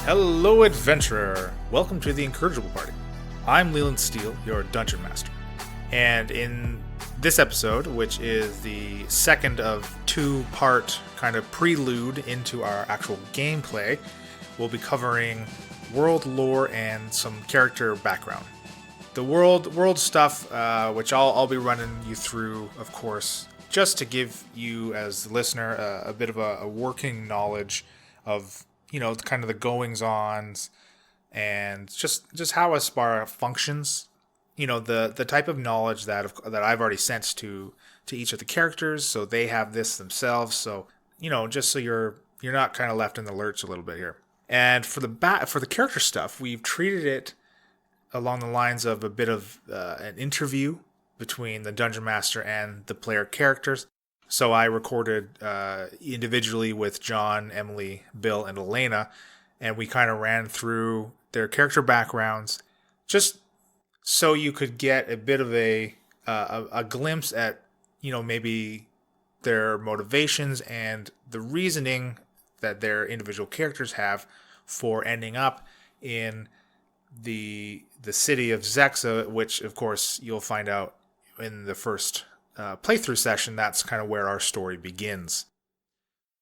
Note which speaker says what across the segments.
Speaker 1: Hello, adventurer! Welcome to the Incorrigible party. I'm Leland Steele, your dungeon master. And in this episode, which is the second of two-part kind of prelude into our actual gameplay, we'll be covering world lore and some character background. The world stuff, which I'll be running you through, of course, just to give you, as the listener, a bit of a working knowledge of, kind of the goings-ons and just how Aspara functions. The type of knowledge that I've already sent to each of the characters, so they have this themselves. So just so you're not kind of left in the lurch a little bit here. And for the character stuff, we've treated it along the lines of a bit of an interview between the dungeon master and the player characters. So I recorded individually with John, Emily, Bill, and Elena, and we kind of ran through their character backgrounds, just so you could get a bit of a glimpse at, maybe their motivations and the reasoning that their individual characters have for ending up in the city of Zexa, which, of course, you'll find out in the first playthrough session. That's kind of where our story begins.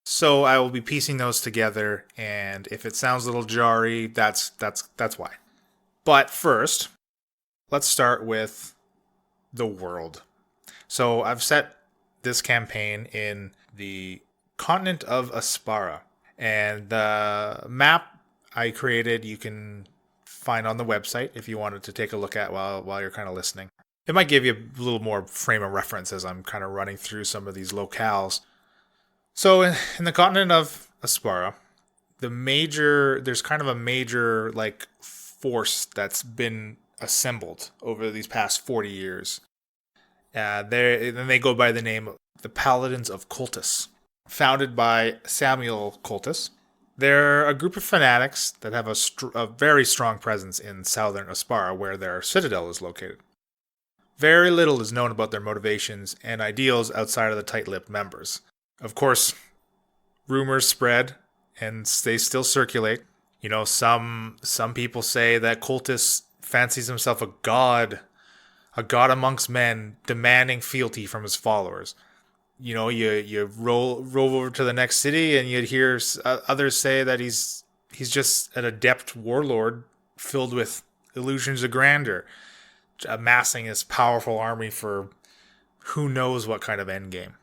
Speaker 1: So I will be piecing those together, and if it sounds a little jarry, that's why. But first, let's start with the world. So I've set this campaign in the continent of Aspara, and the map I created you can find on the website if you wanted to take a look at while you're kind of listening. It might give you a little more frame of reference as I'm kind of running through some of these locales. So in the continent of Aspara, there's kind of a major force that's been assembled over these past 40 years. They go by the name of the Paladins of Cultus, founded by Samuel Cultus. They're a group of fanatics that have a very strong presence in southern Aspara, where their citadel is located. Very little is known about their motivations and ideals outside of the tight-lipped members. Of course, rumors spread, and they still circulate. Some people say that Cultus fancies himself a god amongst men, demanding fealty from his followers. You roll over to the next city, and you'd hear others say that he's just an adept warlord filled with illusions of grandeur, amassing his powerful army for who knows what kind of endgame.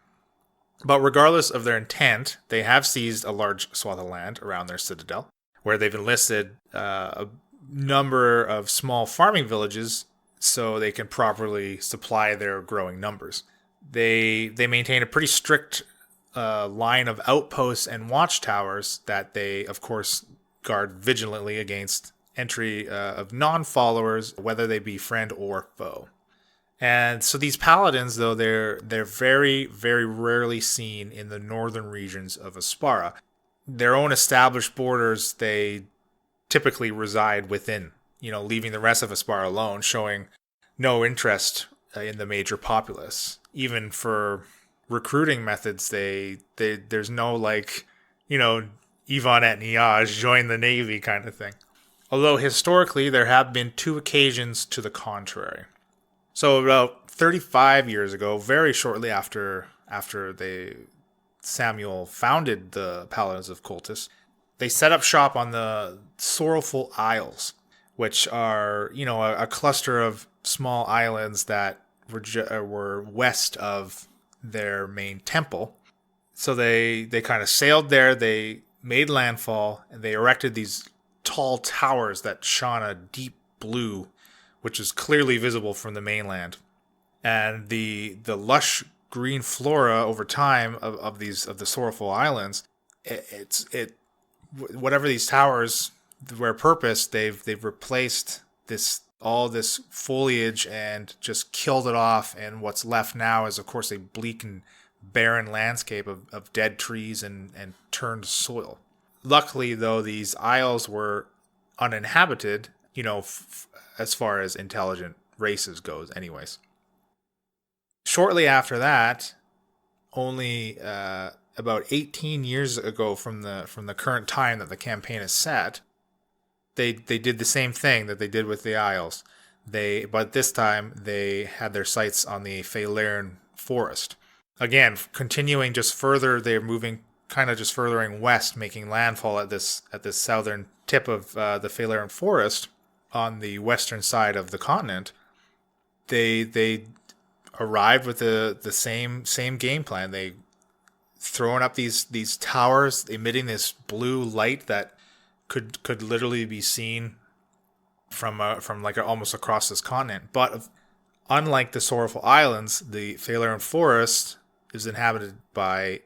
Speaker 1: But regardless of their intent, they have seized a large swath of land around their citadel, where they've enlisted a number of small farming villages so they can properly supply their growing numbers. They maintain a pretty strict line of outposts and watchtowers that they, of course, guard vigilantly against entry of non-followers, whether they be friend or foe. And so these paladins, though, they're very, very rarely seen in the northern regions of Aspara. Their own established borders, they typically reside within, leaving the rest of Aspara alone, showing no interest in the major populace. Even for recruiting methods, there's no Yvonne at Niage, join the Navy kind of thing. Although historically there have been two occasions to the contrary. So about 35 years ago, very shortly after Samuel founded the Paladins of Cultus, they set up shop on the Sorrowful Isles, which are a cluster of small islands that were west of their main temple. So they kind of sailed there, they made landfall, and they erected these tall towers that shone a deep blue, which is clearly visible from the mainland. And the lush green flora over time of the Sorrowful Islands, whatever these towers were purposed, they've replaced all this foliage and just killed it off, and what's left now is, of course, a bleak and barren landscape of dead trees and turned soil. Luckily, though, these isles were uninhabited, as far as intelligent races goes anyways. Shortly after that, only about 18 years ago from the current time that the campaign is set, they did the same thing that they did with the Isles. But this time they had their sights on the Faelarian forest. Again, continuing just further, they're moving kind of just furthering west, making landfall at this southern tip of the Faelarian forest on the western side of the continent. They arrived with the same game plan. They throwing up these towers, emitting this blue light that could literally be seen from like almost across this continent. But unlike the Sorrowful Islands, the Faelarian forest is inhabited by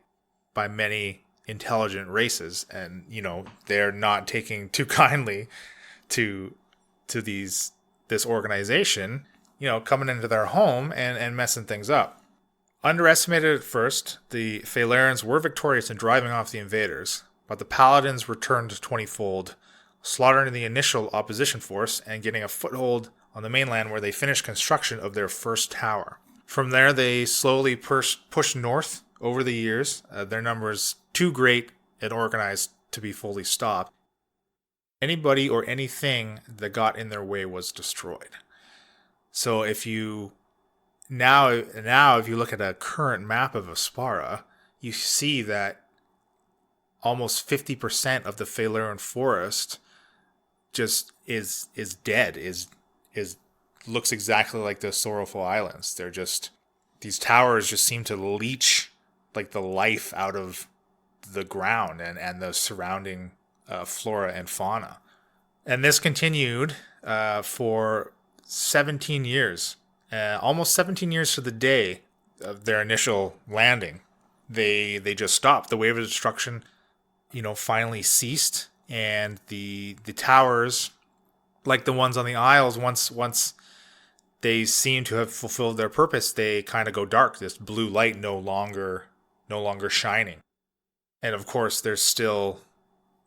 Speaker 1: many intelligent races, and they're not taking too kindly to this organization, coming into their home and messing things up. Underestimated at first, the Faelarians were victorious in driving off the invaders, but the Paladins returned 20-fold, slaughtering the initial opposition force and getting a foothold on the mainland, where they finished construction of their first tower. From there, they slowly pushed north over the years. Their numbers too great and organized to be fully stopped. Anybody or anything that got in their way was destroyed. So if you look at a current map of Aspara, you see that almost 50% of the Faelarian forest just is dead, is looks exactly like the Sorrowful Islands. They're just, these towers just seem to leech like the life out of the ground and the surrounding flora and fauna. And this continued for 17 years, almost 17 years to the day of their initial landing. They just stopped. The wave of destruction, finally ceased, and the towers, like the ones on the Isles, once they seem to have fulfilled their purpose, they kind of go dark. This blue light no longer shining. And of course, there's still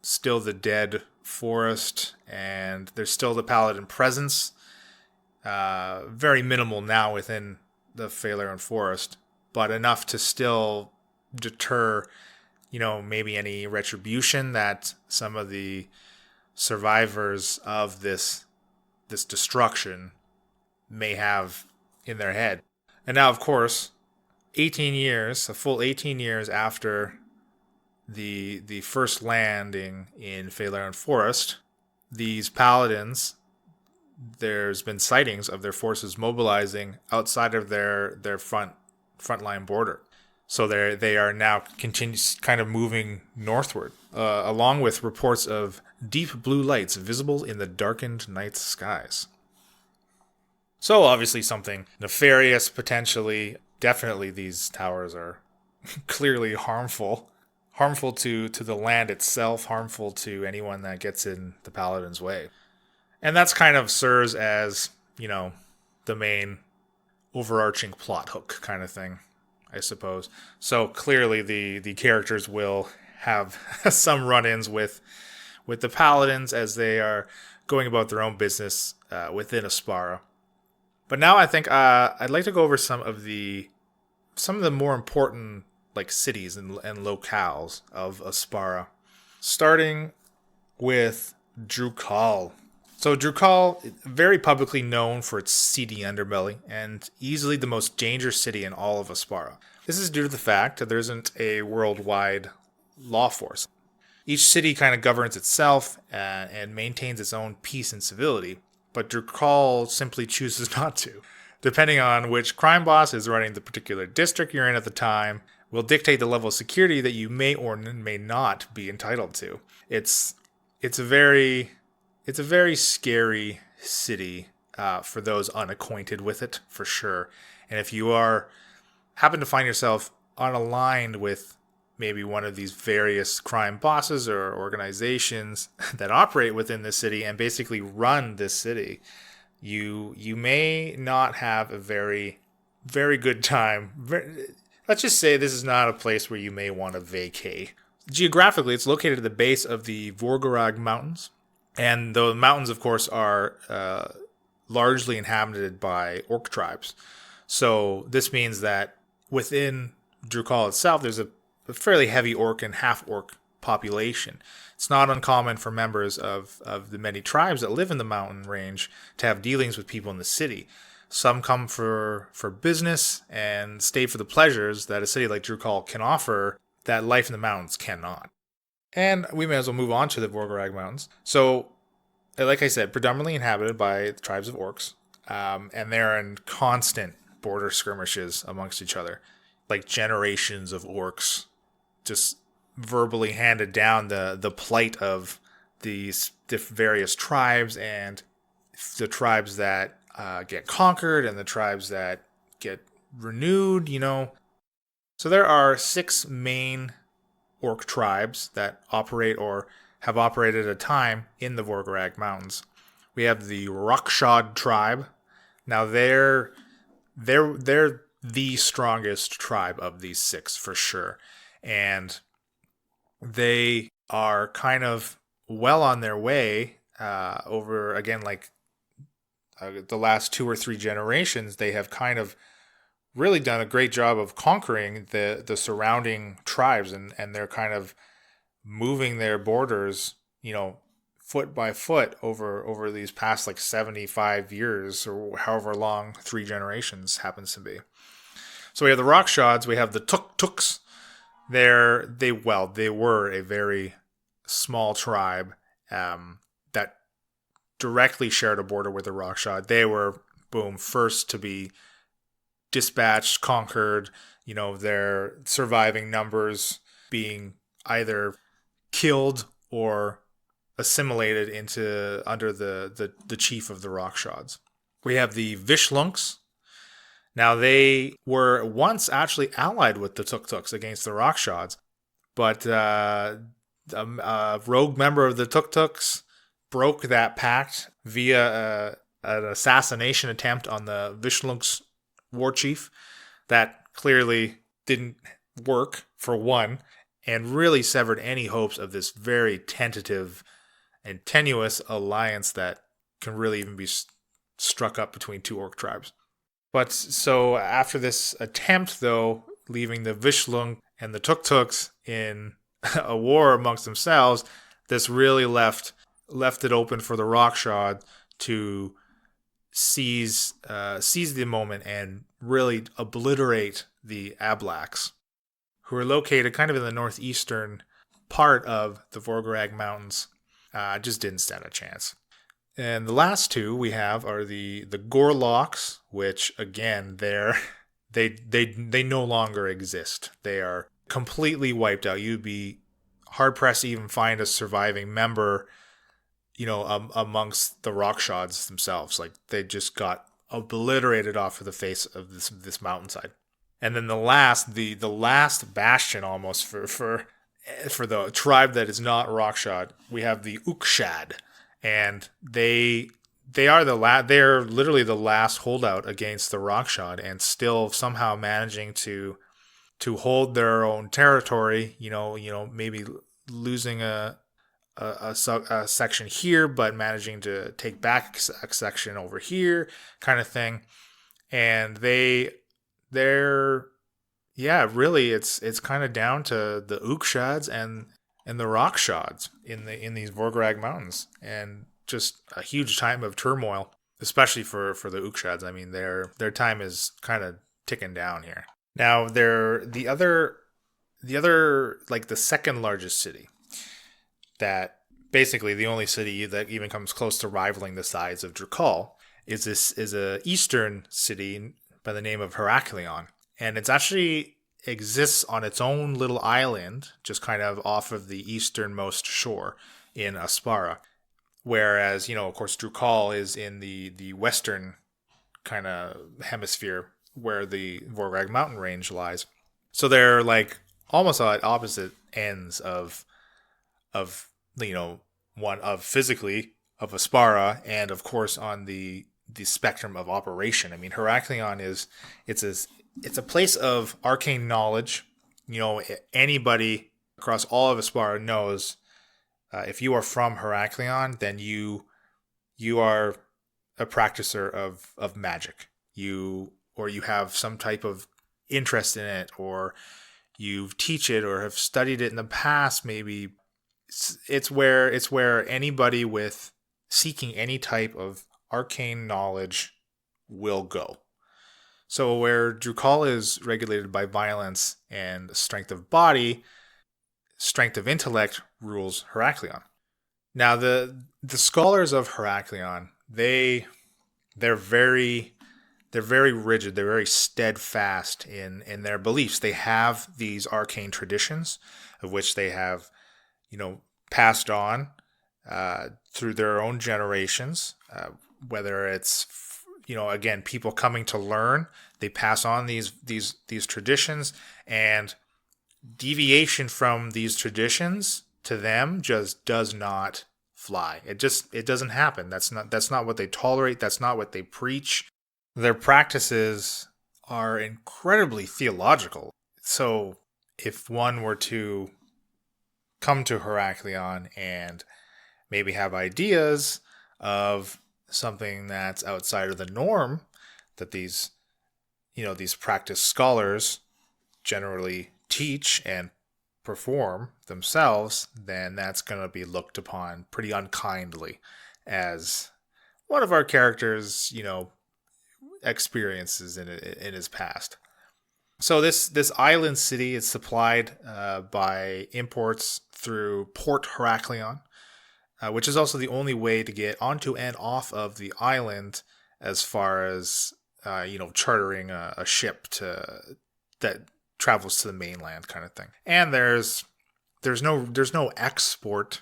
Speaker 1: the dead forest, and there's still the Paladin presence. Very minimal now within the Faelarian forest, but enough to still deter, maybe any retribution that some of the survivors of this destruction may have in their head. And now, of course, a full 18 years after the first landing in Faelarian forest, these paladins, there's been sightings of their forces mobilizing outside of their frontline border. So they are now kind of moving northward, along with reports of deep blue lights visible in the darkened night skies. So obviously something nefarious, potentially. Definitely these towers are clearly harmful to the land itself, harmful to anyone that gets in the Paladin's way. And that's kind of serves as, the main overarching plot hook kind of thing, I suppose. So clearly the characters will have some run-ins with the Paladins as they are going about their own business within Aspara. But now I think I'd like to go over some of the more important cities and locales of Aspara, starting with Drukhall. So Drukhall, very publicly known for its seedy underbelly and easily the most dangerous city in all of Aspara. This is due to the fact that there isn't a worldwide law force. Each city kind of governs itself and maintains its own peace and civility, but Drukhall simply chooses not to. Depending on which crime boss is running the particular district you're in at the time, will dictate the level of security that you may or may not be entitled to. It's a very scary city for those unacquainted with it, for sure. And if you happen to find yourself unaligned with maybe one of these various crime bosses or organizations that operate within the city and basically run this city, you may not have a very, very good time. Let's just say this is not a place where you may want to vacate. Geographically, it's located at the base of the Vorgorag Mountains. And the mountains, of course, are largely inhabited by orc tribes. So this means that within Drukhall itself, there's a fairly heavy orc and half-orc population. It's not uncommon for members of the many tribes that live in the mountain range to have dealings with people in the city. Some come for business and stay for the pleasures that a city like Drukal can offer that life in the mountains cannot. And we may as well move on to the Vorgarag Mountains. So, like I said, predominantly inhabited by the tribes of orcs, and they're in constant border skirmishes amongst each other. Like generations of orcs just verbally handed down the plight of these various tribes, and the tribes that get conquered and the tribes that get renewed, So there are 6 main orc tribes that operate or have operated at a time in the Vorgarag Mountains. We have the Rockshod tribe. Now they're the strongest tribe of these 6 for sure. And they are kind of well on their way over, again, the last 2 or 3 generations. They have kind of really done a great job of conquering the surrounding tribes, and they're kind of moving their borders, foot by foot over these past 75 years or however long 3 generations happens to be. So we have the Rockshods, we have the Tuk-Tuks. They were a very small tribe that directly shared a border with the Rockshod. They were, first to be dispatched, conquered, their surviving numbers being either killed or assimilated under the chief of the Rockshods. We have the Vishlunks. Now, they were once actually allied with the Tuk-Tuks against the Rockshods, but a rogue member of the Tuk-Tuks broke that pact via an assassination attempt on the Vishlunks war chief that clearly didn't work, for one, and really severed any hopes of this very tentative and tenuous alliance that can really even be struck up between 2 orc tribes. But so after this attempt, though, leaving the Vishlung and the Tuk-Tuks in a war amongst themselves, this really left it open for the Rockshod to seize the moment and really obliterate the Ablaks, who are located kind of in the northeastern part of the Vorgarag Mountains. Just didn't stand a chance. And the last 2 we have are the Gorloks, which again they no longer exist. They are completely wiped out. You'd be hard pressed to even find a surviving member, amongst the Rockshods themselves. They just got obliterated off of the face of this mountainside. And then the last bastion almost for the tribe that is not Rockshod, we have the Ukshad, and they are they're literally the last holdout against the Rockshod, and still somehow managing to hold their own territory. Maybe losing a section here, but managing to take back a section over here, kind of thing. And really it's kind of down to the Ukshads and the Rockshods in these Vorgarag Mountains, and just a huge time of turmoil, especially for the Ukshads. I mean, their time is kind of ticking down here. Now, they're the other the second largest city, that basically the only city that even comes close to rivaling the size of Drukal is a eastern city by the name of Heraklion. And it's actually exists on its own little island, just kind of off of the easternmost shore in Aspara. Whereas, of course, Drukal is in the western kind of hemisphere where the Vorgarag mountain range lies. So they're almost at opposite ends of one of physically of Aspara, and of course on the spectrum of operation. I mean, Heraklion it's a place of arcane knowledge. Anybody across all of Aspara knows if you are from Heraklion, then you are a practicer of magic. You have some type of interest in it, or you teach it or have studied it in the past, maybe it's where anybody with seeking any type of arcane knowledge will go. So where Drukal is regulated by violence and strength of body, strength of intellect rules Heraklion. Now the scholars of Heraklion, they're very rigid, they're very steadfast in their beliefs. They have these arcane traditions of which they have, passed on through their own generations, whether it's again, people coming to learn, they pass on these traditions, and deviation from these traditions to them just does not fly. It doesn't happen. That's not what they tolerate. That's not what they preach. Their practices are incredibly theological. So if one were to come to Heraklion and maybe have ideas of something that's outside of the norm that these practice scholars generally teach and perform themselves, then that's going to be looked upon pretty unkindly as one of our characters, experiences in his past. So this island city is supplied by imports through Port Heraklion, which is also the only way to get onto and off of the island, as far as chartering a ship that travels to the mainland, kind of thing. And there's no export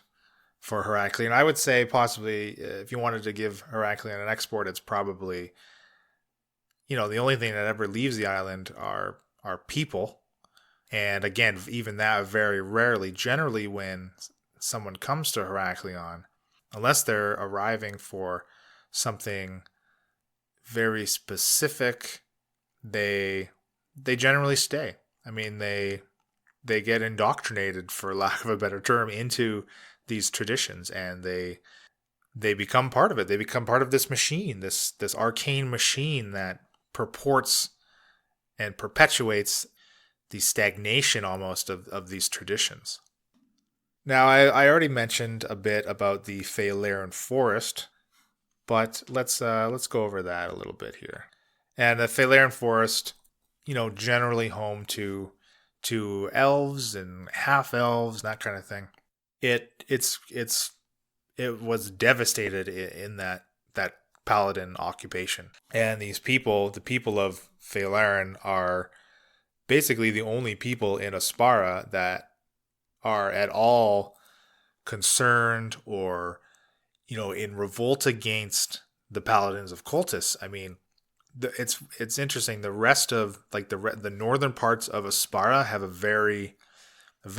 Speaker 1: for Heraklion. I would say possibly if you wanted to give Heraklion an export, it's probably the only thing that ever leaves the island are people. And again, even that very rarely. Generally, when someone comes to Heraklion, unless they're arriving for something very specific, they generally stay. I mean, they get indoctrinated, for lack of a better term, into these traditions, and they become part of it. They become part of this machine, this arcane machine that purports and perpetuates the stagnation almost of these traditions. Now, I already mentioned a bit about the Faelaren Forest, but let's go over that a little bit here. And the Faelaren Forest, generally home to elves and half elves, that kind of thing. It was devastated in that paladin occupation, and these people, the people of Faelaren, are basically the only people in Aspara that are at all concerned or in revolt against the paladins of Cultus. I mean, it's interesting. The rest of the northern parts of Aspara have a very it's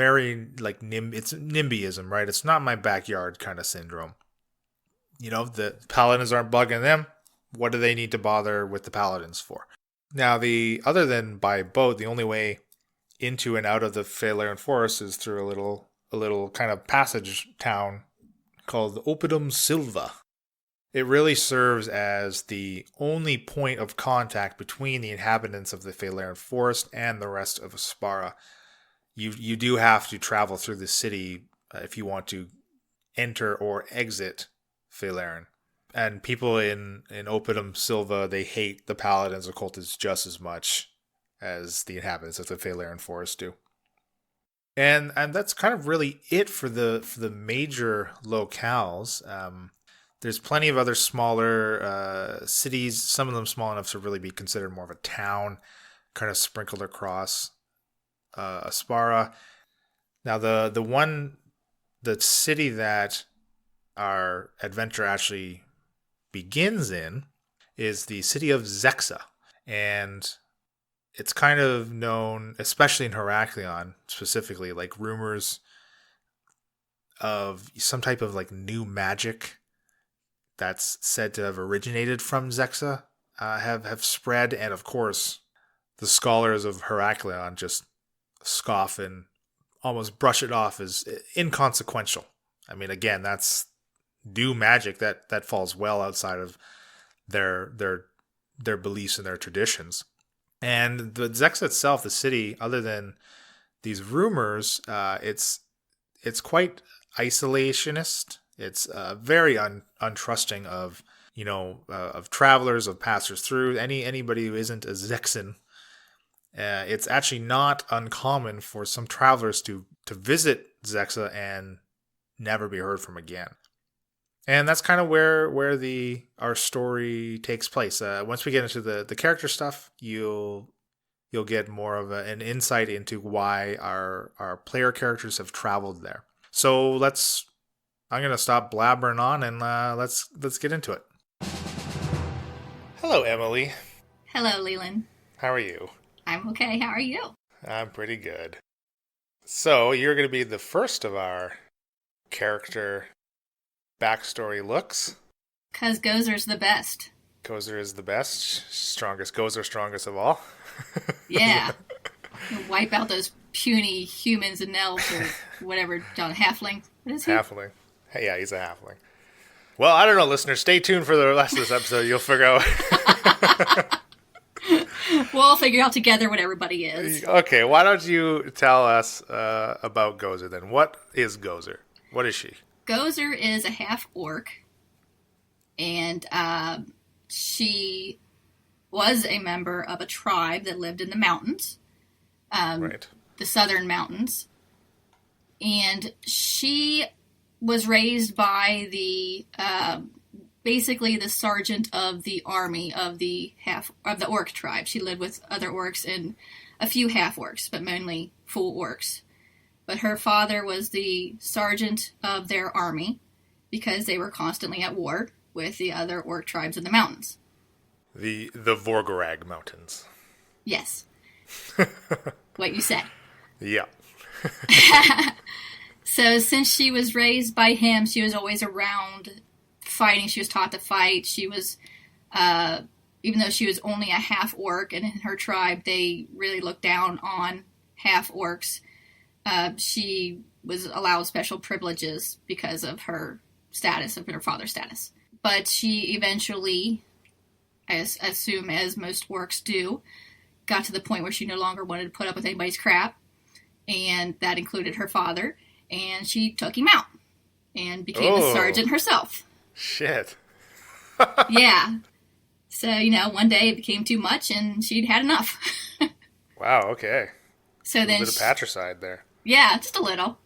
Speaker 1: NIMBYism, right? It's not my backyard kind of syndrome. The paladins aren't bugging them. What do they need to bother with the paladins for? Now, other than by boat, the only way into and out of the Faelaren Forest is through a little kind of passage town called Oppidum Silva. It really serves as the only point of contact between the inhabitants of the Faelaren Forest and the rest of Aspara. You do have to travel through the city if you want to enter or exit Faelaren. And people in Oppidum Silva, they hate the paladins of Cultus just as much as the inhabitants of the Faelaren Forest do. And that's kind of really it for the major locales. There's plenty of other smaller cities, some of them small enough to really be considered more of a town, kind of sprinkled across Aspara. Now, the city that our adventure actually begins in is the city of Zexa. And it's kind of known, especially in Heraklion specifically, like rumors of some type of new magic that's said to have originated from Zexa have spread. And of course, the scholars of Heraklion just scoff and almost brush it off as inconsequential. I mean, again, that's new magic that falls well outside of their beliefs and their traditions. And the Zexa itself, the city, other than these rumors, it's quite isolationist. It's very untrusting of of travelers, of passers through, anybody who isn't a Zexan. It's actually not uncommon for some travelers to visit Zexa and never be heard from again. And that's kind of where our story takes place. Once we get into the character stuff, you'll get more of an insight into why our player characters have traveled there. So I'm gonna stop blabbering on and let's get into it. Hello, Emily.
Speaker 2: Hello, Leland.
Speaker 1: How are you?
Speaker 2: I'm okay. How are you?
Speaker 1: I'm pretty good. So you're gonna be the first of our character backstory looks.
Speaker 2: 'Cause Gozer's the best.
Speaker 1: Gozer is the best. Strongest. Gozer, strongest of all.
Speaker 2: Yeah. Wipe out those puny humans and elves or whatever. John, halfling. What is he?
Speaker 1: Halfling. Hey, yeah, he's a halfling. Well, I don't know, listeners. Stay tuned for the rest of this episode. You'll figure out.
Speaker 2: We'll all figure out together what everybody is.
Speaker 1: Okay, why don't you tell us about Gozer then? What is Gozer? What is she?
Speaker 2: Gozer is a half-orc, and she was a member of a tribe that lived in the mountains,
Speaker 1: Right.
Speaker 2: the southern mountains, and she was raised by the basically the sergeant of the army of the orc tribe. She lived with other orcs and a few half-orcs, but mainly full orcs. But her father was the sergeant of their army because they were constantly at war with the other orc tribes in the mountains.
Speaker 1: The Vorgorag Mountains.
Speaker 2: Yes. What you said.
Speaker 1: Yeah.
Speaker 2: So since she was raised by him, she was always around fighting. She was taught to fight. She was, even though she was only a half-orc, and in her tribe they really looked down on half-orcs, she was allowed special privileges because of her status, of her father's status. But she eventually, I assume as most orcs do, got to the point where she no longer wanted to put up with anybody's crap, and that included her father, and she took him out and became a sergeant herself.
Speaker 1: Shit.
Speaker 2: Yeah. So, one day it became too much, and she'd had enough.
Speaker 1: Wow, okay.
Speaker 2: So then
Speaker 1: a bit of patricide there.
Speaker 2: Yeah, just a little.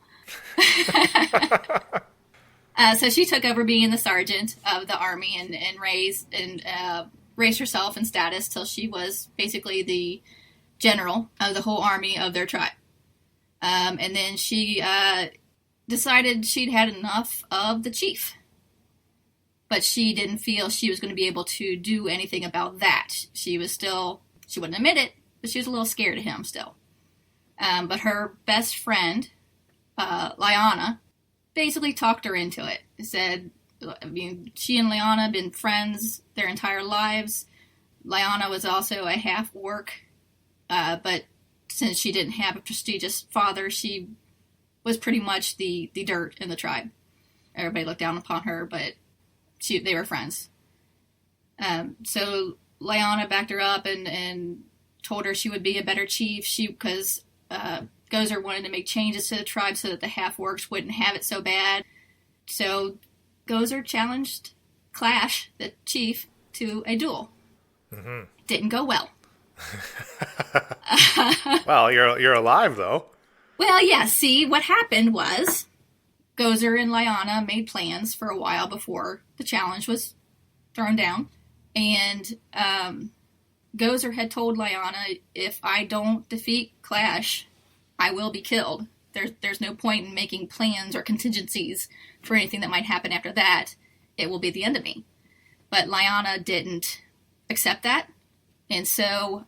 Speaker 2: So she took over being the sergeant of the army and raised herself in status till she was basically the general of the whole army of their tribe. And then she decided she'd had enough of the chief. But she didn't feel she was going to be able to do anything about that. She wouldn't admit it, but she was a little scared of him still. But her best friend, Lyanna, basically talked her into it. Said, she and Lyanna had been friends their entire lives. Lyanna was also a half-orc, but since she didn't have a prestigious father, she was pretty much the dirt in the tribe. Everybody looked down upon her, but they were friends. So Lyanna backed her up and told her she would be a better chief. Because Gozer wanted to make changes to the tribe so that the half-orcs wouldn't have it so bad. So Gozer challenged Clash, the chief, to a duel. Mm-hmm. Didn't go well.
Speaker 1: Well, you're alive, though.
Speaker 2: Well, yeah, see, what happened was Gozer and Lyanna made plans for a while before the challenge was thrown down. And Gozer had told Lyanna, if I don't defeat Clash, I will be killed. There's no point in making plans or contingencies for anything that might happen after that. It will be the end of me. But Lyanna didn't accept that. And so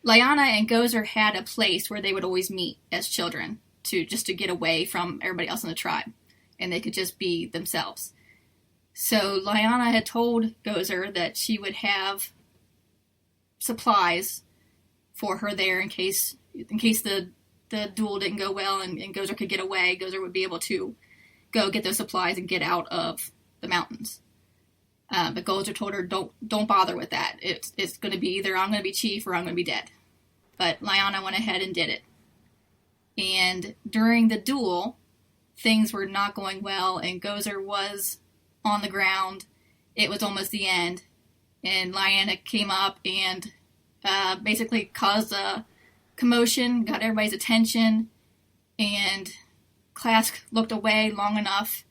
Speaker 2: Lyanna and Gozer had a place where they would always meet as children to get away from everybody else in the tribe. And they could just be themselves. So Lyanna had told Gozer that she would have supplies for her there in case the duel didn't go well and Gozer could get away. Gozer would be able to go get those supplies and get out of the mountains. But Gozer told her, don't bother with that. It's going to be either I'm going to be chief or I'm going to be dead. But Lyanna went ahead and did it. And during the duel, things were not going well, and Gozer was on the ground. It was almost the end, and Lyanna came up and basically caused a commotion, got everybody's attention, and Klask looked away long enough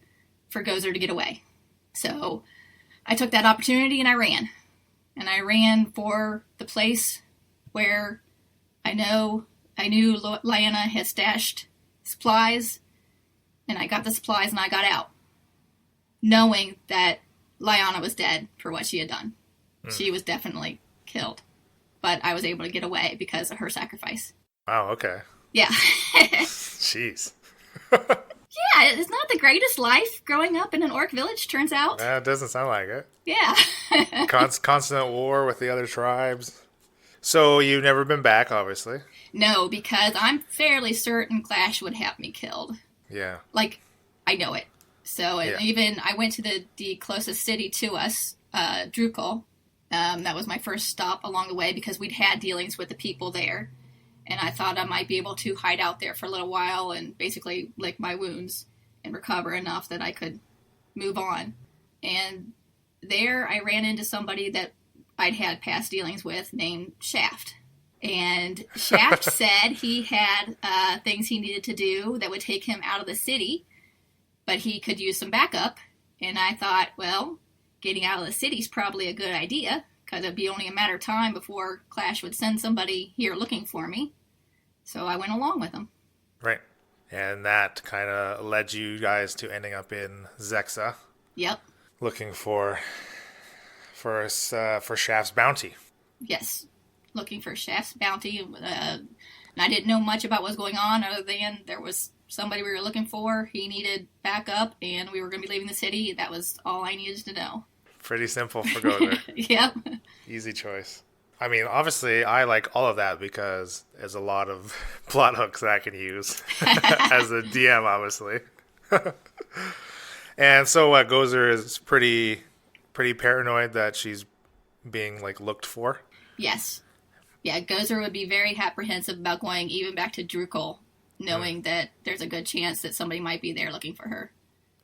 Speaker 2: for Gozer to get away. So I took that opportunity and I ran. And I ran for the place where I knew Lyanna had stashed supplies, and I got the supplies and I got out, knowing that Lyanna was dead for what she had done. She was definitely killed, but I was able to get away because of her sacrifice.
Speaker 1: Wow, okay.
Speaker 2: Yeah.
Speaker 1: Jeez.
Speaker 2: Yeah, it's not the greatest life growing up in an orc village, turns out.
Speaker 1: It doesn't sound like it.
Speaker 2: Yeah.
Speaker 1: Constant war with the other tribes. So you've never been back, obviously.
Speaker 2: No, because I'm fairly certain Clash would have me killed.
Speaker 1: Yeah.
Speaker 2: Like, I know it. So even I went to the closest city to us, Drukal. That was my first stop along the way because we'd had dealings with the people there. And I thought I might be able to hide out there for a little while and basically lick my wounds and recover enough that I could move on. And there I ran into somebody that I'd had past dealings with named Shaft. And Shaft said he had things he needed to do that would take him out of the city, but he could use some backup. And I thought, well, getting out of the city is probably a good idea, because it'd be only a matter of time before Clash would send somebody here looking for me. So I went along with him.
Speaker 1: Right. And that kind of led you guys to ending up in Zexa.
Speaker 2: Yep.
Speaker 1: Looking for Shaft's bounty.
Speaker 2: Yes. Looking for Shaft's bounty. And I didn't know much about what was going on other than there was somebody we were looking for. He needed backup, and we were going to be leaving the city. That was all I needed to know. Pretty
Speaker 1: simple for Gozer.
Speaker 2: Yep.
Speaker 1: Easy choice. I mean, obviously, I like all of that because there's a lot of plot hooks that I can use as a DM, obviously. And so Gozer is pretty paranoid that she's being, looked for?
Speaker 2: Yes. Yeah, Gozer would be very apprehensive about going even back to Drukal, knowing that there's a good chance that somebody might be there looking for her.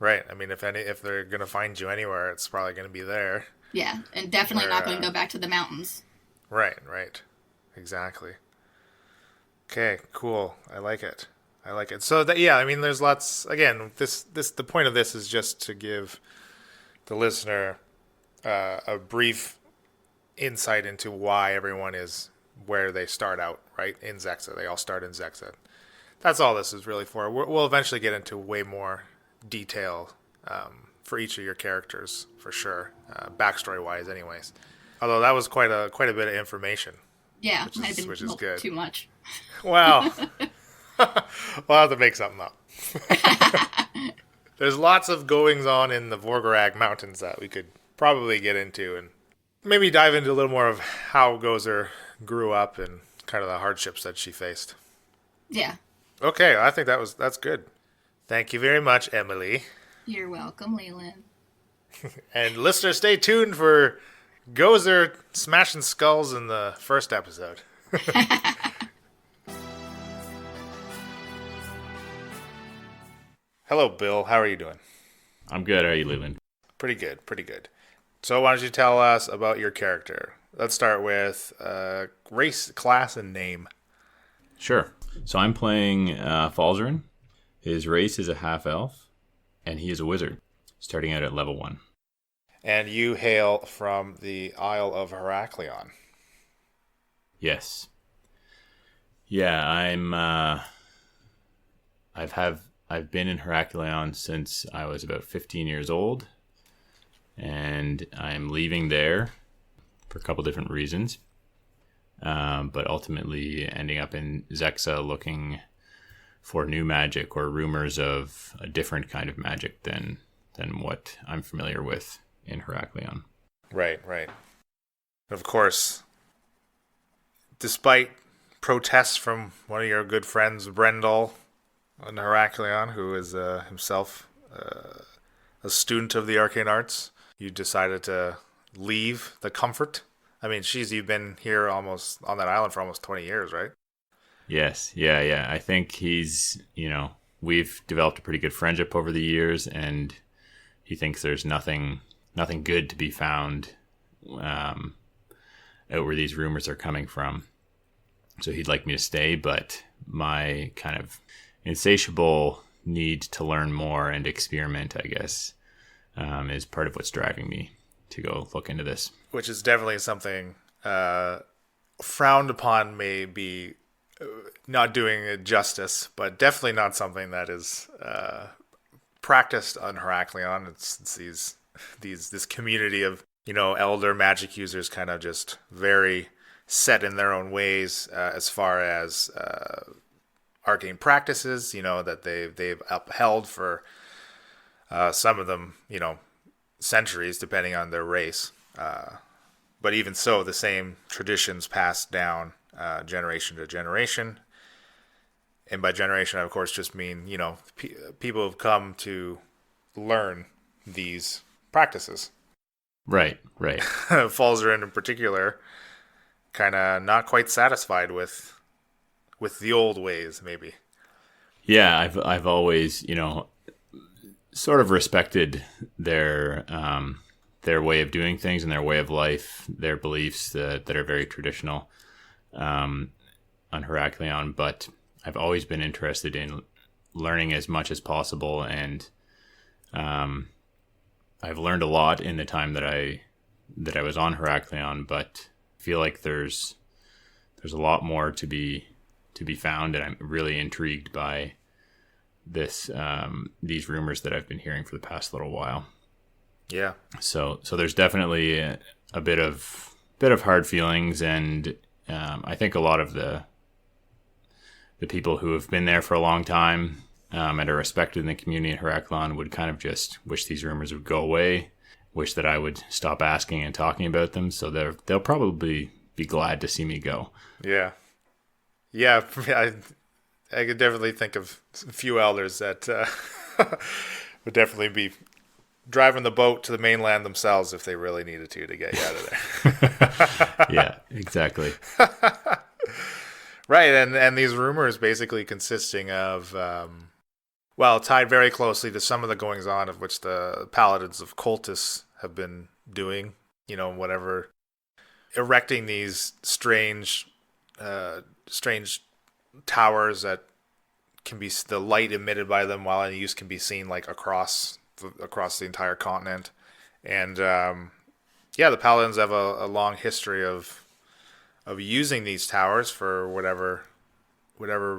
Speaker 1: Right. I mean, if they're going to find you anywhere, it's probably going to be there.
Speaker 2: Yeah, and definitely not going to go back to the mountains.
Speaker 1: Right. Exactly. Okay, cool. I like it. So, there's lots... Again, the point of this is just to give the listener a brief insight into why everyone is where they start out, right? In Zexa. They all start in Zexa. That's all this is really for. We'll eventually get into way more detail for each of your characters, for sure, backstory-wise anyways. Although that was quite a bit of information.
Speaker 2: Yeah,
Speaker 1: which is good.
Speaker 2: Too much.
Speaker 1: Well, we'll have to make something up. There's lots of goings on in the Vorgorag Mountains that we could probably get into and maybe dive into a little more of how Gozer grew up and kind of the hardships that she faced.
Speaker 2: Yeah.
Speaker 1: Okay, I think that's good. Thank you very much, Emily.
Speaker 2: You're welcome, Leland.
Speaker 1: And listeners, stay tuned for Gozer smashing skulls in the first episode. Hello, Bill. How are you doing?
Speaker 3: I'm good. How are you, Leland?
Speaker 1: Pretty good. So why don't you tell us about your character? Let's start with race, class, and name.
Speaker 3: Sure. So I'm playing Falzarin. His race is a half-elf, and he is a wizard, starting out at level 1.
Speaker 1: And you hail from the Isle of Heraklion.
Speaker 3: Yes. Yeah, I've been in Heraklion since I was about 15 years old, and I'm leaving there for a couple different reasons, but ultimately ending up in Zexa looking for new magic or rumors of a different kind of magic than what I'm familiar with in Heraklion.
Speaker 1: Right. Of course, despite protests from one of your good friends, Brendel, in Heraklion, who is himself a student of the arcane arts, you decided to leave the comfort. I mean, you've been here almost on that island for almost 20 years, right?
Speaker 3: Yes. Yeah. I think we've developed a pretty good friendship over the years, and he thinks there's nothing good to be found out where these rumors are coming from. So he'd like me to stay, but my kind of insatiable need to learn more and experiment, I guess, is part of what's driving me to go look into this.
Speaker 1: Which is definitely something frowned upon, maybe not doing it justice, but definitely not something that is practiced on Heraklion. It's this community of elder magic users, kind of just very set in their own ways as far as arcane practices, that they've upheld for some of them, centuries, depending on their race. But even so, the same traditions passed down generation to generation. And by generation, I, of course, just mean, people have come to learn these practices.
Speaker 3: Right.
Speaker 1: Falzarin in particular, kind of not quite satisfied with the old ways, maybe.
Speaker 3: Yeah, I've always, sort of respected their way of doing things and their way of life, their beliefs that are very traditional on Heraklion, but I've always been interested in learning as much as possible, and I've learned a lot in the time that I was on Heraklion, but I feel like there's a lot more to be found, and I'm really intrigued by these rumors that I've been hearing for the past little while.
Speaker 1: Yeah.
Speaker 3: So there's definitely a bit of hard feelings, and I think a lot of the people who have been there for a long time and are respected in the community in Heraklion would kind of just wish these rumors would go away, wish that I would stop asking and talking about them. So they'll probably be glad to see me go.
Speaker 1: Yeah. I could definitely think of a few elders that would definitely be driving the boat to the mainland themselves if they really needed to get you out of there.
Speaker 3: Yeah, exactly.
Speaker 1: Right, and these rumors basically consisting of, tied very closely to some of the goings-on of which the Paladins of Cultus have been doing, whatever, erecting these strange towers that can be, the light emitted by them while in use can be seen like across the entire continent. And the Paladins have a long history of using these towers for whatever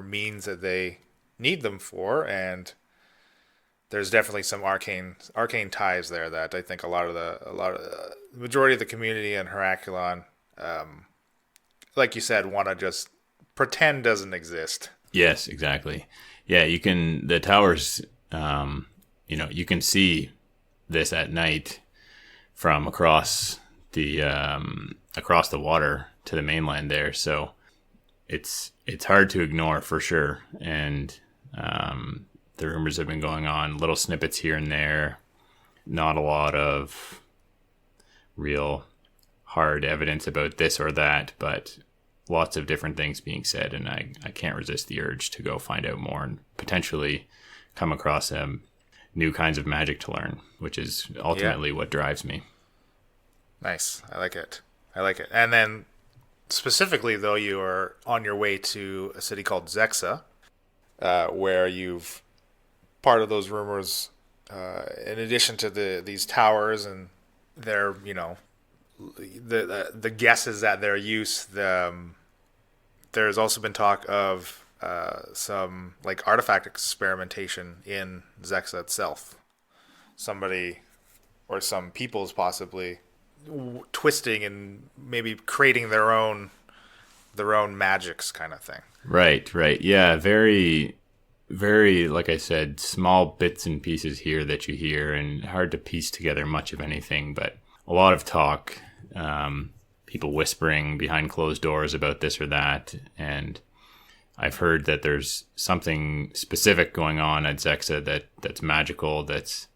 Speaker 1: means that they need them for, and there's definitely some arcane ties there that I think a lot of the majority of the community in Heraklion, like you said, want to just pretend doesn't exist.
Speaker 3: Yes, exactly. Yeah, the towers, you can see this at night from across the water to the mainland there. So it's hard to ignore for sure. And the rumors have been going on, little snippets here and there, not a lot of real hard evidence about this or that, but lots of different things being said, and I can't resist the urge to go find out more and potentially come across new kinds of magic to learn, which is ultimately what drives me.
Speaker 1: Nice. I like it. And then specifically, though, you are on your way to a city called Zexa, where you've part of those rumors, in addition to these towers and their, the guesses at their use, there's also been talk of some like artifact experimentation in Zexa itself. Somebody or some peoples possibly twisting and maybe creating their own magics kind of thing.
Speaker 3: Right. Yeah, very, very, like I said, small bits and pieces here that you hear, and hard to piece together much of anything, but a lot of talk, people whispering behind closed doors about this or that, and I've heard that there's something specific going on at Zexa that's magical, that's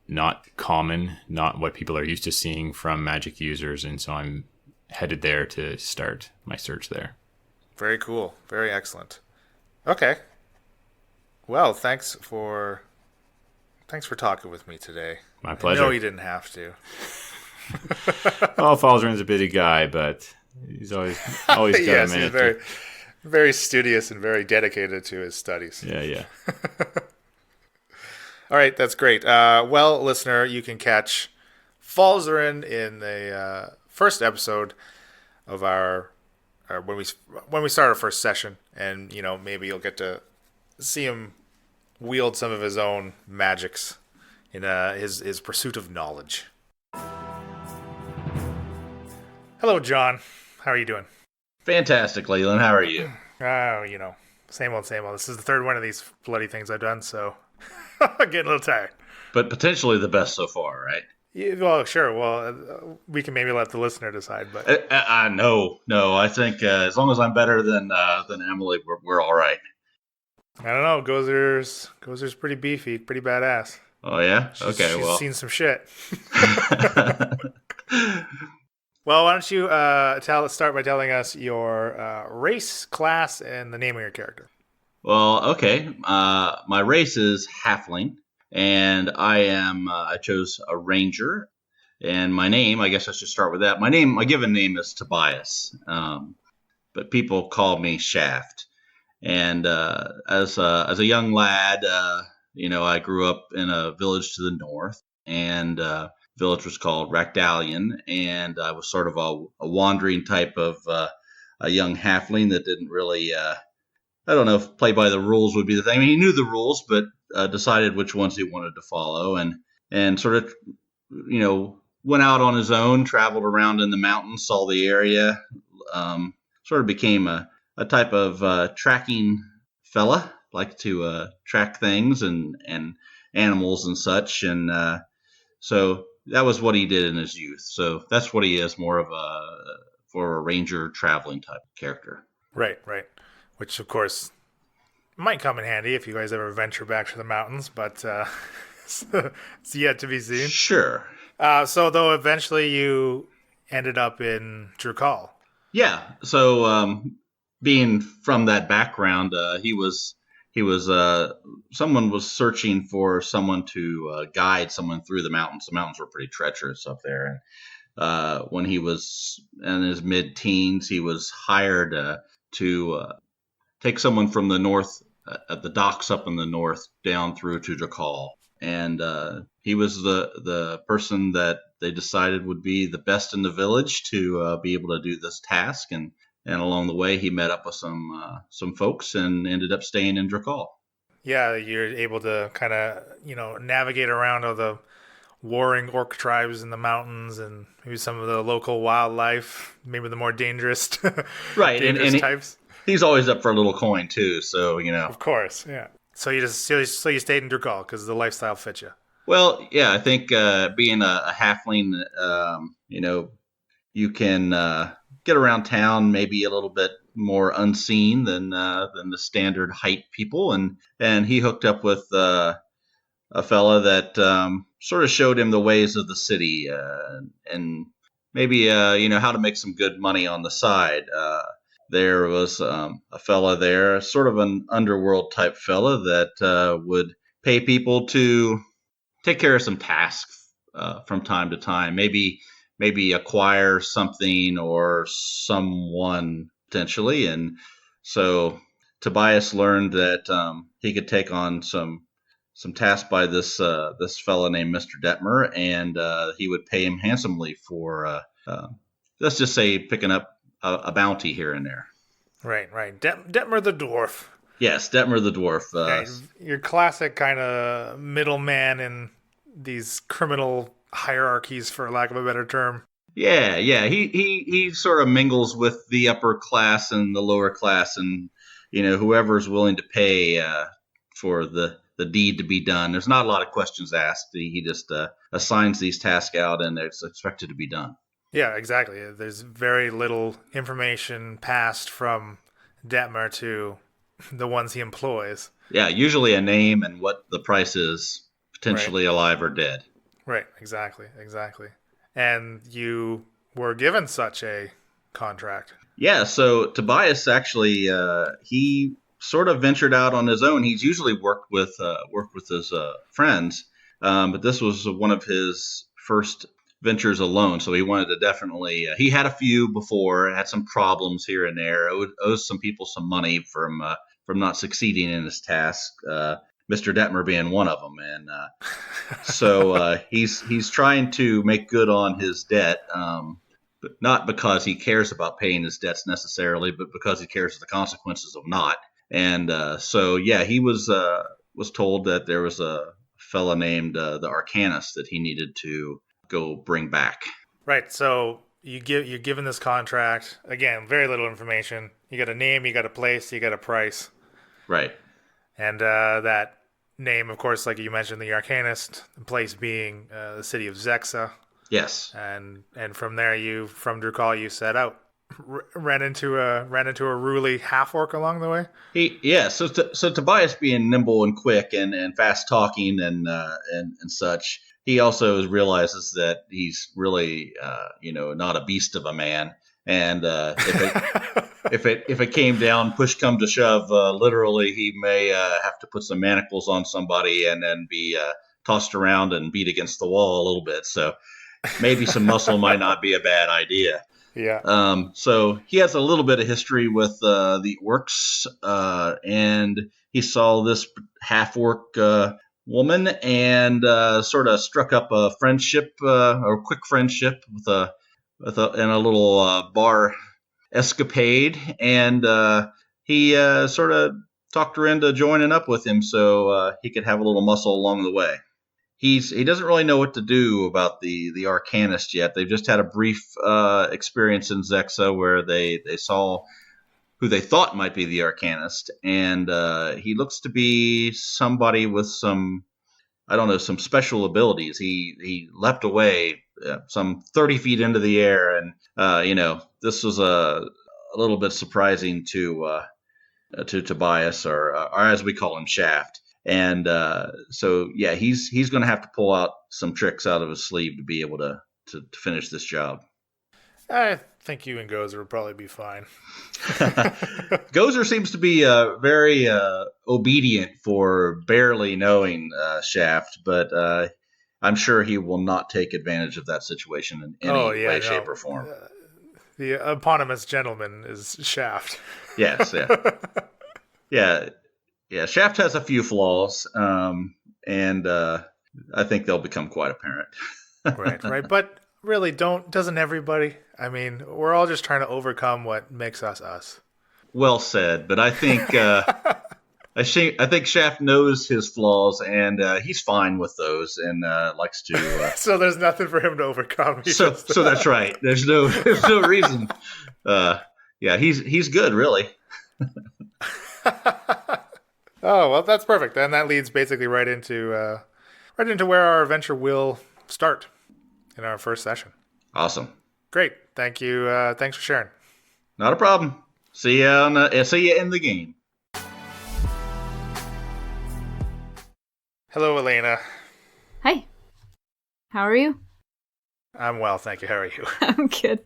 Speaker 3: not common, not what people are used to seeing from magic users, and so I'm headed there to start my search there.
Speaker 1: Very cool. Very excellent. Okay. Well, thanks for talking with me today.
Speaker 3: My pleasure.
Speaker 1: I know you didn't have to.
Speaker 3: Well, Falzarin's a busy guy, but he's always got
Speaker 1: Yes,
Speaker 3: a
Speaker 1: he's
Speaker 3: minute.
Speaker 1: very, very studious and very dedicated to his studies.
Speaker 3: Yeah.
Speaker 1: All right, that's great. Well, listener, you can catch Falzarin in the first episode of our when we start our first session, and maybe you'll get to see him wield some of his own magics in his pursuit of knowledge. Hello, John. How are you doing?
Speaker 4: Fantastic, Leland. How are you?
Speaker 1: Oh, same old, same old. This is the third one of these bloody things I've done, so I'm getting a little tired.
Speaker 4: But potentially the best so far, right?
Speaker 1: Yeah, well, sure. Well, we can maybe let the listener decide, but
Speaker 4: No. I think as long as I'm better than Emily, we're all right.
Speaker 1: I don't know. Gozer's pretty beefy, pretty badass.
Speaker 4: Oh yeah. Okay.
Speaker 1: She's
Speaker 4: Well.
Speaker 1: seen some shit. Well, why don't you start by telling us your race, class, and the name of your character.
Speaker 4: Well. Okay. My race is halfling, and I chose a ranger, and my name. I guess I should start with that. My given name is Tobias, but people call me Shaft. And as a young lad, I grew up in a village to the north, and village was called Racdalion, and I was sort of a wandering type of a young halfling that didn't really, I don't know if play by the rules would be the thing. I mean, he knew the rules, but decided which ones he wanted to follow, and sort of, went out on his own, traveled around in the mountains, saw the area, sort of became a type of tracking fella, like to track things and animals and such, and so that was what he did in his youth. So that's what he is, more of for a ranger traveling type character.
Speaker 1: Right. Which, of course, might come in handy if you guys ever venture back to the mountains, but it's yet to be seen.
Speaker 4: Sure.
Speaker 1: So, though, eventually you ended up in Drukal.
Speaker 4: Yeah. So, being from that background, someone was searching for someone to guide someone through the mountains. The mountains were pretty treacherous up there. And when he was in his mid-teens, he was hired to take someone from the north, at the docks up in the north, down through to Drakal. And he was the person that they decided would be the best in the village to be able to do this task. And along the way, he met up with some folks and ended up staying in Drakal.
Speaker 1: Yeah, you're able to kind of, navigate around all the warring orc tribes in the mountains and maybe some of the local wildlife, maybe the more dangerous,
Speaker 4: right,
Speaker 1: dangerous
Speaker 4: and
Speaker 1: types.
Speaker 4: He's always up for a little coin too, so
Speaker 1: Of course, yeah. So you stayed in Drakal because the lifestyle fit you.
Speaker 4: Well, yeah, I think being a halfling, you can get around town maybe a little bit more unseen than the standard height people, and he hooked up with a fella that sort of showed him the ways of the city and maybe how to make some good money on the side. There was a fella there, sort of an underworld type fella that would pay people to take care of some tasks from time to time. Maybe acquire something or someone potentially. And so Tobias learned that he could take on some tasks by this fella named Mr. Detmer, and he would pay him handsomely for let's just say picking up a bounty here and there.
Speaker 1: Right. Detmer the dwarf.
Speaker 4: Yes, Detmer the dwarf.
Speaker 1: Your classic kind of middleman in these criminal hierarchies, for lack of a better term.
Speaker 4: Yeah. He sort of mingles with the upper class and the lower class, and whoever's willing to pay for the deed to be done. There's not a lot of questions asked. He just assigns these tasks out, and it's expected to be done.
Speaker 1: Yeah, exactly. There's very little information passed from Detmer to the ones he employs.
Speaker 4: Yeah, usually a name and what the price is, potentially alive or dead.
Speaker 1: Right, exactly. And you were given such a contract?
Speaker 4: Yeah, so Tobias actually he sort of ventured out on his own. He's usually worked with his friends, but this was one of his first ventures alone. So he wanted to definitely. He had a few before, had some problems here and there. Owes some people some money from not succeeding in his task. Mr. Detmer being one of them, and so he's trying to make good on his debt. But not because he cares about paying his debts necessarily, but because he cares of the consequences of not. And so, yeah, he was told that there was a fella named the Arcanist that he needed to go bring back.
Speaker 1: Right. So you're given this contract again. Very little information. You got a name, you got a place, you got a price.
Speaker 4: Right.
Speaker 1: And that name, of course, like you mentioned, the Arcanist. The place being the city of Zexa.
Speaker 4: Yes.
Speaker 1: And from there, from Drukal, you set out. Ran into a Ruli half orc along the way.
Speaker 4: So Tobias being nimble and quick and fast talking and such, he also realizes that he's really not a beast of a man. And if it came down, push come to shove, literally he may have to put some manacles on somebody and then be tossed around and beat against the wall a little bit. So maybe some muscle might not be a bad idea.
Speaker 1: Yeah.
Speaker 4: So he has a little bit of history with the orcs, and he saw this half-orc woman and sort of struck up a friendship, or quick friendship with a little bar escapade, and he sort of talked her into joining up with him so he could have a little muscle along the way. He doesn't really know what to do about the Arcanist yet. They've just had a brief experience in Zexa where they saw who they thought might be the Arcanist, and he looks to be somebody with some special abilities. He leapt away some 30 feet into the air, and this was a little bit surprising to Tobias, or as we call him, Shaft. And so, yeah, he's going to have to pull out some tricks out of his sleeve to be able to finish this job.
Speaker 1: I think you and Gozer would probably be fine.
Speaker 4: Gozer seems to be very obedient for barely knowing Shaft, but I'm sure he will not take advantage of that situation in any way, shape, or form.
Speaker 1: The eponymous gentleman is Shaft.
Speaker 4: Yes, yeah. Yeah, Shaft has a few flaws, and I think they'll become quite apparent.
Speaker 1: Right. But really, doesn't everybody? I mean, we're all just trying to overcome what makes us us.
Speaker 4: Well said, but I think I think Shaft knows his flaws, and he's fine with those, and likes to.
Speaker 1: So there's nothing for him to overcome.
Speaker 4: So that's right. There's no reason. Yeah, he's good, really.
Speaker 1: Oh, well, that's perfect. Then that leads basically right into where our adventure will start in our first session.
Speaker 4: Awesome.
Speaker 1: Great. Thank you. Thanks for sharing.
Speaker 4: Not a problem. See ya in the game.
Speaker 1: Hello, Elena.
Speaker 5: Hi. How are you?
Speaker 1: I'm well, thank you. How are you?
Speaker 5: I'm good.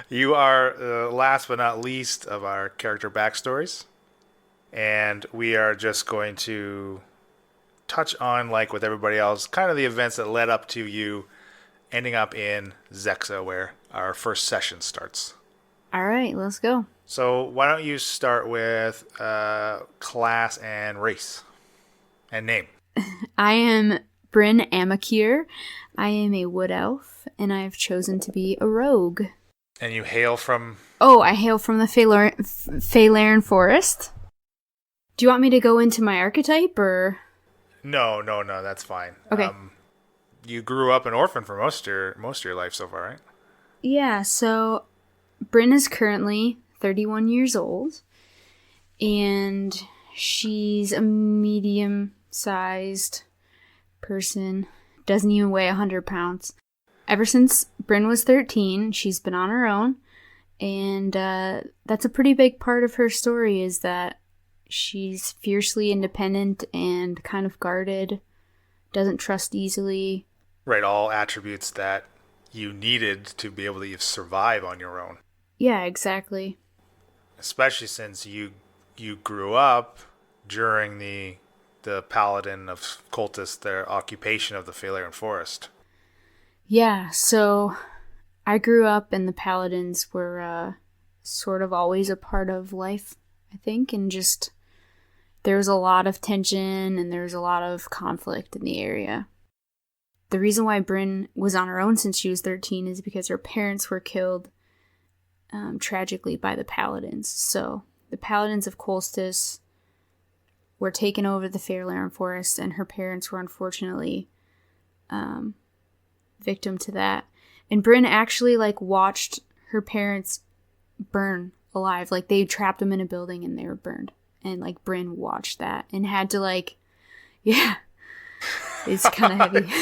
Speaker 1: You are last but not least of our character backstories. And we are just going to touch on, like with everybody else, kind of the events that led up to you ending up in Zexa, where our first session starts.
Speaker 5: All right, let's go.
Speaker 1: So why don't you start with class and race and name?
Speaker 5: I am Bryn Amakir. I am a wood elf, and I have chosen to be a rogue.
Speaker 1: And you hail from...
Speaker 5: Oh, I hail from the Faelaren Forest. Do you want me to go into my archetype, or...?
Speaker 1: No, that's fine.
Speaker 5: Okay.
Speaker 1: You grew up an orphan for most of your life so far, right?
Speaker 5: Yeah, so Bryn is currently 31 years old, and she's a medium-sized person. Doesn't even weigh 100 pounds. Ever since Bryn was 13, she's been on her own, and that's a pretty big part of her story, is that she's fiercely independent and kind of guarded, doesn't trust easily.
Speaker 1: Right, all attributes that you needed to be able to survive on your own.
Speaker 5: Yeah, exactly.
Speaker 1: Especially since you grew up during the paladin of cultists, their occupation of the Faelarian forest.
Speaker 5: Yeah, so I grew up and the paladins were sort of always a part of life, I think, and just there was a lot of tension and there was a lot of conflict in the area. The reason why Bryn was on her own since she was 13 is because her parents were killed tragically by the paladins. So the paladins of Colstis were taken over the Faerlaren forest, and her parents were unfortunately victim to that. And Bryn actually watched her parents burn alive. They trapped them in a building and they were burned. And Bryn watched that and had to yeah, it's kind of heavy.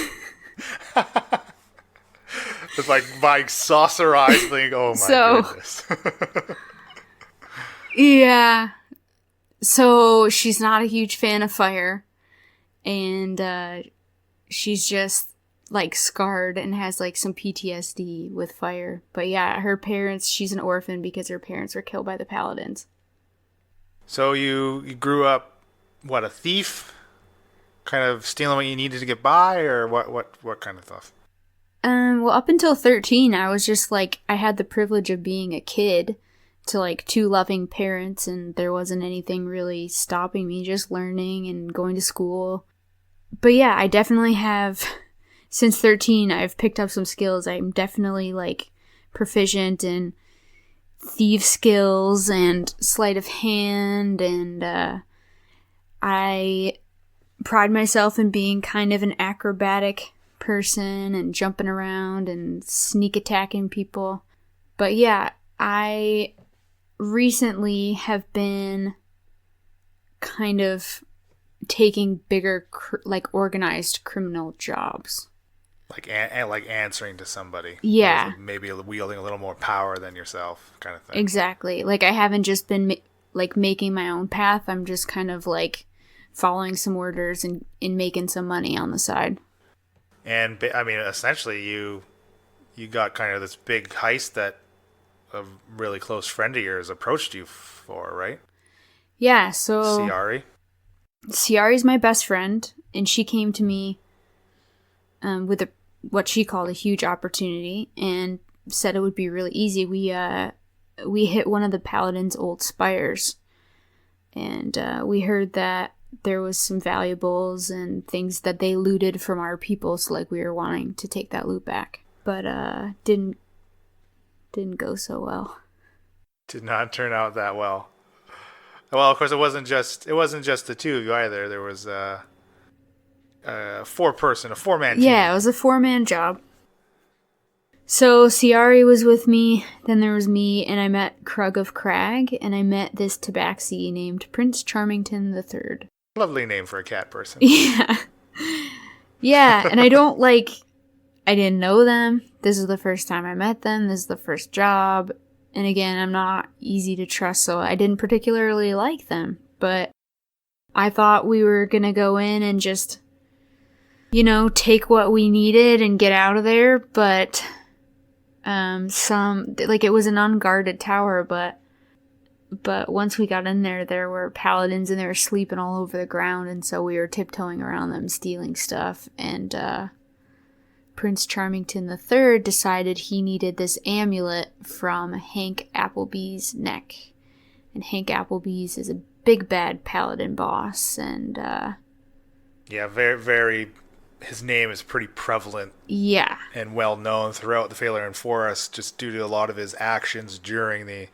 Speaker 1: It's my saucer eyes thing. Oh my goodness.
Speaker 5: Yeah. So she's not a huge fan of fire. And she's just scarred and has some PTSD with fire. But yeah, her parents, she's an orphan because her parents were killed by the paladins.
Speaker 1: So you grew up, a thief? Kind of stealing what you needed to get by, or what kind of stuff?
Speaker 5: Well, up until 13, I was just I had the privilege of being a kid to two loving parents, and there wasn't anything really stopping me, just learning and going to school. But yeah, I definitely have, since 13, I've picked up some skills. I'm definitely proficient in thief skills and sleight of hand, and I pride myself in being kind of an acrobatic person and jumping around and sneak attacking people. But yeah, I recently have been kind of taking bigger organized criminal jobs.
Speaker 1: Like answering to somebody.
Speaker 5: Yeah.
Speaker 1: Maybe wielding a little more power than yourself, kind of thing.
Speaker 5: Exactly. I haven't just been making my own path. I'm just kind of following some orders and making some money on the side.
Speaker 1: And I mean, essentially, you got kind of this big heist that a really close friend of yours approached you for, right?
Speaker 5: Yeah. So Ciari's my best friend, and she came to me with what she called a huge opportunity and said it would be really easy. We hit one of the paladins' old spires, and we heard that there was some valuables and things that they looted from our people, so we were wanting to take that loot back, but didn't go so well.
Speaker 1: Did not turn out that well. Well, of course, it wasn't just the two of you either. There was a 4-man team.
Speaker 5: Yeah, it was a 4-man job. So Ciari was with me, then there was me, and I met Krug of Crag, and I met this tabaxi named Prince Charmington III.
Speaker 1: Lovely name for a cat person.
Speaker 5: Yeah. Yeah, and I didn't know them. This is the first time I met them. This is the first job. And again, I'm not easy to trust, so I didn't particularly like them. But I thought we were gonna go in and just, take what we needed and get out of there. But it was an unguarded tower, but once we got in there were paladins and they were sleeping all over the ground, and so we were tiptoeing around them, stealing stuff, and Prince Charmington III decided he needed this amulet from Hank Appleby's neck. And Hank Appleby's is a big bad paladin boss, and
Speaker 1: yeah, very, very, his name is pretty prevalent.
Speaker 5: Yeah.
Speaker 1: And well known throughout the Faelarian forest, just due to a lot of his actions during the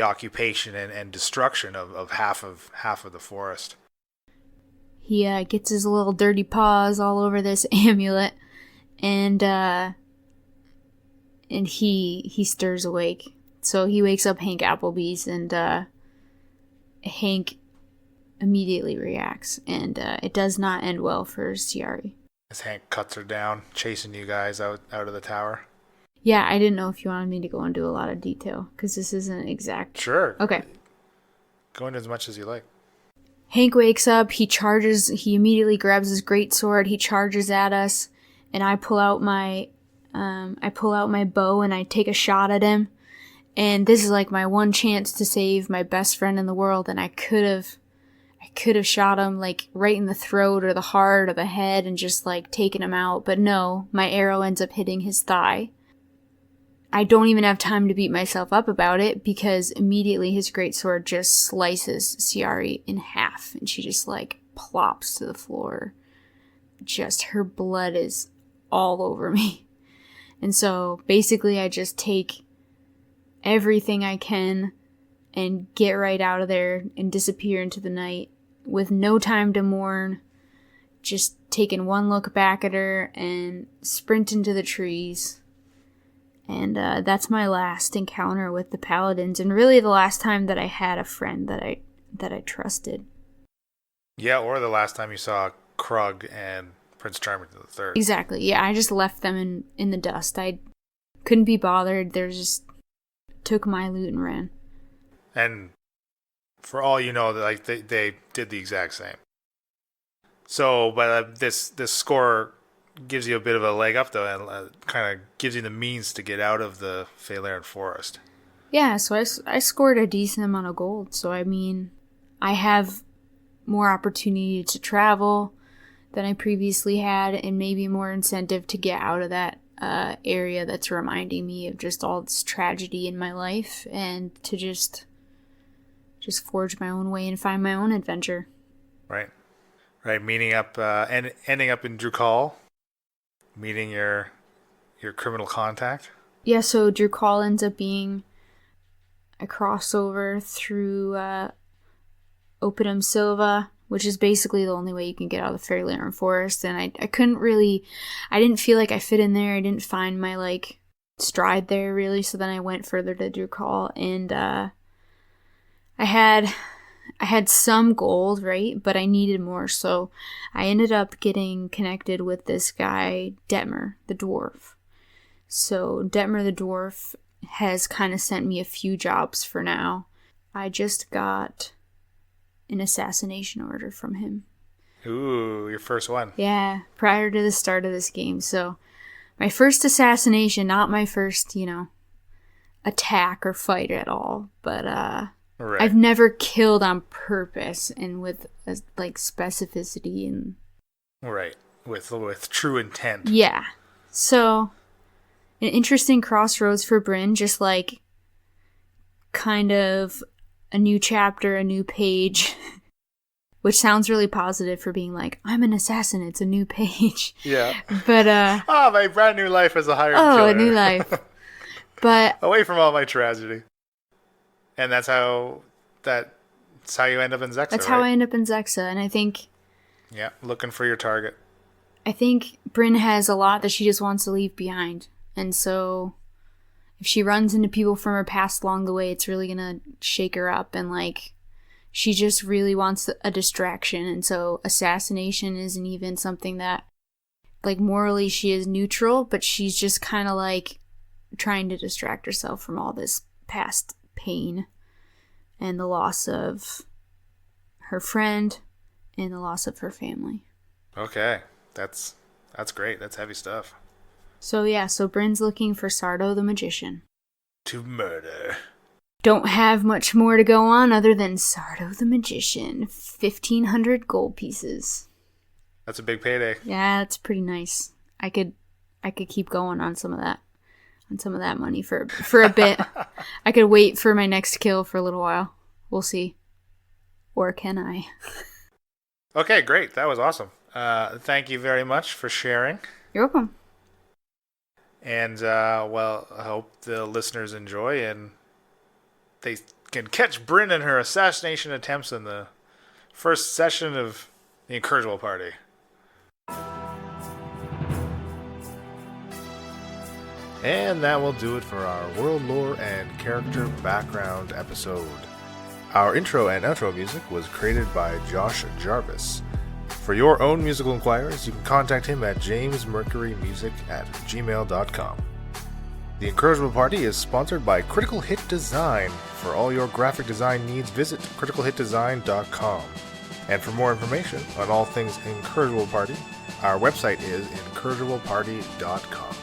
Speaker 1: occupation and destruction of half of the forest.
Speaker 5: He gets his little dirty paws all over this amulet, and he stirs awake. So he wakes up Hank Appleby's, and Hank immediately reacts, and it does not end well for Ciari.
Speaker 1: As Hank cuts her down, chasing you guys out of the tower.
Speaker 5: Yeah, I didn't know if you wanted me to go into a lot of detail, because this isn't exact.
Speaker 1: Sure.
Speaker 5: Okay.
Speaker 1: Go into as much as you like.
Speaker 5: Hank wakes up, he immediately grabs his greatsword, he charges at us, and I pull out my I pull out my bow and I take a shot at him. And this is like my one chance to save my best friend in the world. And I could have shot him like right in the throat or the heart or the head and just like taken him out. But no, my arrow ends up hitting his thigh. I don't even have time to beat myself up about it because immediately his greatsword just slices Ciari in half. And she just like plops to the floor. Just her blood is all over me. And so basically I just take everything I can and get right out of there and disappear into the night with no time to mourn. Just taking one look back at her and sprint into the trees. And that's my last encounter with the paladins, and really the last time that I had a friend that I trusted.
Speaker 1: Yeah, or the last time you saw Krug and Prince Charming III.
Speaker 5: Exactly. Yeah, I just left them in the dust. I couldn't be bothered. They just took my loot and ran.
Speaker 1: And for all you know, like they did the exact same. So, but this score gives you a bit of a leg up, though, and kind of gives you the means to get out of the Phaelaren forest.
Speaker 5: Yeah, so I scored a decent amount of gold. So, I mean, I have more opportunity to travel than I previously had, and maybe more incentive to get out of that area that's reminding me of just all this tragedy in my life, and to just forge my own way and find my own adventure.
Speaker 1: Right. Meeting up and ending up in Drukal, meeting your criminal contact.
Speaker 5: Yeah, so Drukal ends up being a crossover through Opidum Silva, which is basically the only way you can get out of the Phaelaren forest. And I didn't feel like I fit in there. I didn't find my like stride there really. So then I went further to Drukal, and I had some gold, right? But I needed more. So I ended up getting connected with this guy, Detmer, the dwarf. So Detmer the dwarf has kind of sent me a few jobs for now. I just got an assassination order from him.
Speaker 1: Ooh, your first one.
Speaker 5: Yeah, prior to the start of this game. So my first assassination, not my first, attack or fight at all. But
Speaker 1: right.
Speaker 5: I've never killed on purpose and with like specificity and
Speaker 1: right, with true intent.
Speaker 5: Yeah. So an interesting crossroads for Bryn, just like kind of a new chapter, a new page, which sounds really positive for being like, I'm an assassin, it's a new page.
Speaker 1: Yeah.
Speaker 5: But
Speaker 1: my brand new life as a hired killer.
Speaker 5: Oh, a new life. But
Speaker 1: away from all my tragedy. And that's how you end up in Zexa.
Speaker 5: That's
Speaker 1: right?
Speaker 5: how I end up in Zexa, and I think
Speaker 1: looking for your target.
Speaker 5: I think Bryn has a lot that she just wants to leave behind. And so if she runs into people from her past along the way, it's really gonna shake her up, and like she just really wants a distraction. And so assassination isn't even something that, like, morally she is neutral, but she's just kind of like trying to distract herself from all this past pain and the loss of her friend and the loss of her family.
Speaker 1: Okay, that's great. That's heavy stuff.
Speaker 5: So Bryn's looking for Sardo the Magician
Speaker 1: to murder.
Speaker 5: Don't have much more to go on other than Sardo the Magician, 1,500 gold pieces.
Speaker 1: That's a big payday.
Speaker 5: Yeah, that's pretty nice. I could keep going on some of that money for a bit. I could wait for my next kill for a little while. We'll see. Or can I?
Speaker 1: Okay, great. That was awesome. Thank you very much for sharing.
Speaker 5: You're welcome.
Speaker 1: And, I hope the listeners enjoy and they can catch Bryn in her assassination attempts in the first session of the Incorrigible Party. And that will do it for our world lore and character background episode. Our intro and outro music was created by Josh Jarvis. For your own musical inquiries, you can contact him at jamesmercurymusic@gmail.com. The Incorrigible Party is sponsored by Critical Hit Design. For all your graphic design needs, visit criticalhitdesign.com. And for more information on all things Incorrigible Party, our website is incorrigibleparty.com.